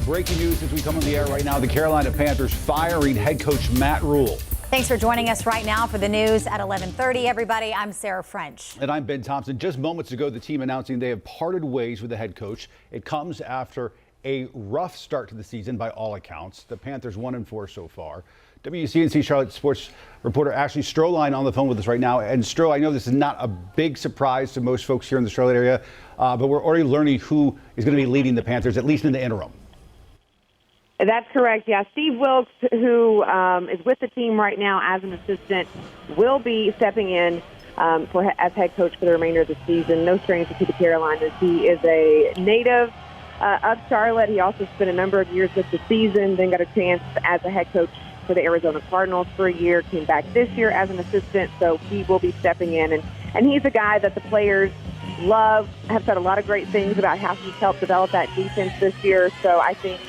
Breaking news as we come on the air right now. The Carolina Panthers firing head coach Matt Rhule. Thanks for joining us right now for the news at 11:30. Everybody, I'm Sarah French. And I'm Ben Thompson. Just moments ago, the team announcing they have parted ways with the head coach. It comes after a rough start to the season by all accounts. The Panthers 1-4 so far. WCNC Charlotte sports reporter Ashley Stroline on the phone with us right now. And Stro, I know this is not a big surprise to most folks here in the Charlotte area, but we're already learning who is going to be leading the Panthers, at least in the interim. That's correct, yeah. Steve Wilks, who is with the team right now as an assistant, will be stepping in as head coach for the remainder of the season. No stranger to the Carolinas. He is a native of Charlotte. He also spent a number of years with the season, then got a chance as a head coach for the Arizona Cardinals for a year, came back this year as an assistant, so he will be stepping in. And he's a guy that the players love, have said a lot of great things about how he's helped develop that defense this year. So I think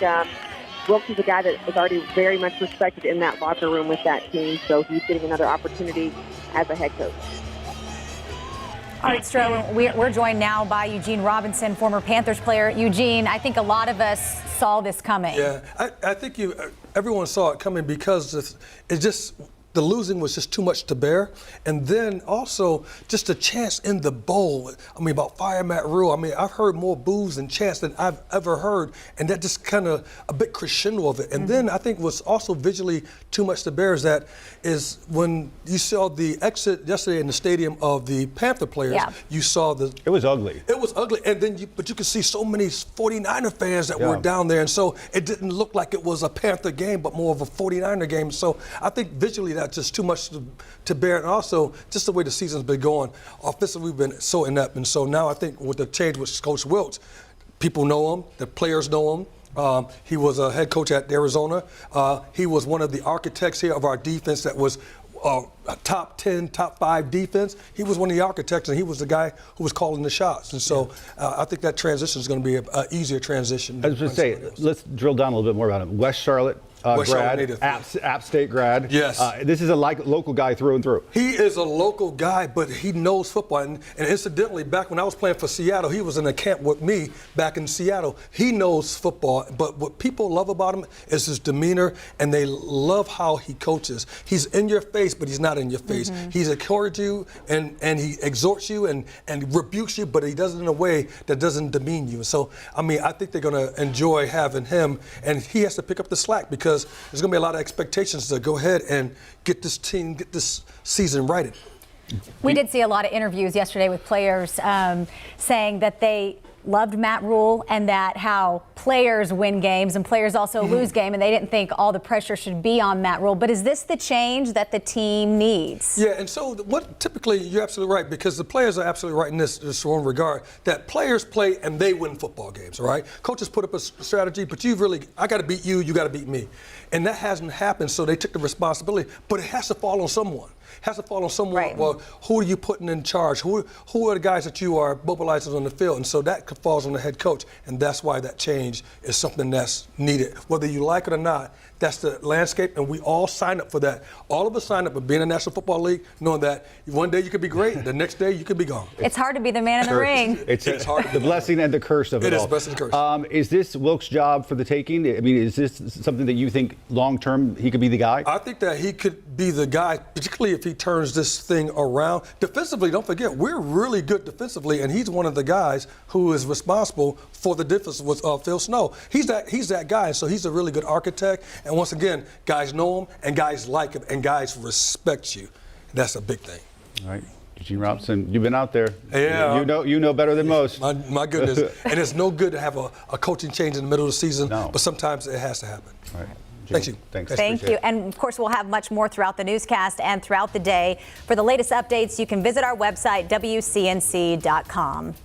Wilks is a guy that is already very much respected in that locker room with that team, so he's getting another opportunity as a head coach. All right, Stro, we're joined now by Eugene Robinson, former Panthers player. Eugene, I think a lot of us saw this coming. Yeah, I think everyone saw it coming because the losing was just too much to bear. And then also just a chance in the bowl. I mean, about fire Matt Rhule. I mean, I've heard more boos and chants than I've ever heard. And that just kind of a bit crescendo of it. And then I think what's also visually too much to bear is when you saw the exit yesterday in the stadium of the Panther players, you saw It was ugly. It was ugly. And then but you could see so many 49er fans that were down there. And so it didn't look like it was a Panther game, but more of a 49er game. So I think visually that's just too much to bear, and also just the way the season's been going. Offensively, we've been so inept, and so now I think with the change with Coach Wilks, people know him, the players know him. He was a head coach at Arizona. He was one of the architects here of our defense that was a top 10, top 5 defense. He was one of the architects, and he was the guy who was calling the shots. And so I think that transition is going to be an easier transition. I was going to say, let's drill down a little bit more about him. West Charlotte grad, App State grad. Yes. This is a local guy through and through. He is a local guy, but he knows football. And incidentally, back when I was playing for Seattle, he was in a camp with me back in Seattle. He knows football, but what people love about him is his demeanor, and they love how he coaches. He's in your face, but he's not in your face. He's encourages you, and he exhorts you and rebukes you, but he does it in a way that doesn't demean you. So, I mean, I think they're going to enjoy having him, and he has to pick up the slack because there's going to be a lot of expectations to go ahead and get this team, get this season righted. We did see a lot of interviews yesterday with players saying that they loved Matt Rhule and that how players win games and players also lose games, and they didn't think all the pressure should be on Matt Rhule. But is this the change that the team needs? Yeah, and so what typically, you're absolutely right, because the players are absolutely right in this one regard, that players play and they win football games, all right? Coaches put up a strategy, but I got to beat you, you got to beat me. And that hasn't happened, so they took the responsibility, but it has to fall on someone. Has to fall on someone. Right. Well, who are you putting in charge? Who are the guys that you are mobilizing on the field? And so that falls on the head coach, and that's why that change is something that's needed. Whether you like it or not, that's the landscape, and we all sign up for that. All of us sign up for being in the National Football League, knowing that one day you could be great, the next day you could be gone. It's hard to be the man in the ring. It's hard. The blessing and the curse of it all. It is blessing and curse. Is this Wilks' job for the taking? I mean, is this something that you think long-term he could be the guy? I think that he could be the guy, particularly if he turns this thing around. Defensively, don't forget, we're really good defensively, and he's one of the guys who is responsible for the defense with Phil Snow. He's that guy, so he's a really good architect. And once again, guys know him, and guys like him, and guys respect you. That's a big thing. All right. Eugene Robinson, you've been out there. Yeah. You know better than most. My goodness. And it's no good to have a coaching change in the middle of the season, No. but sometimes it has to happen. All right. Thank you. Thanks. Thank you. And, of course, we'll have much more throughout the newscast and throughout the day. For the latest updates, you can visit our website, WCNC.com.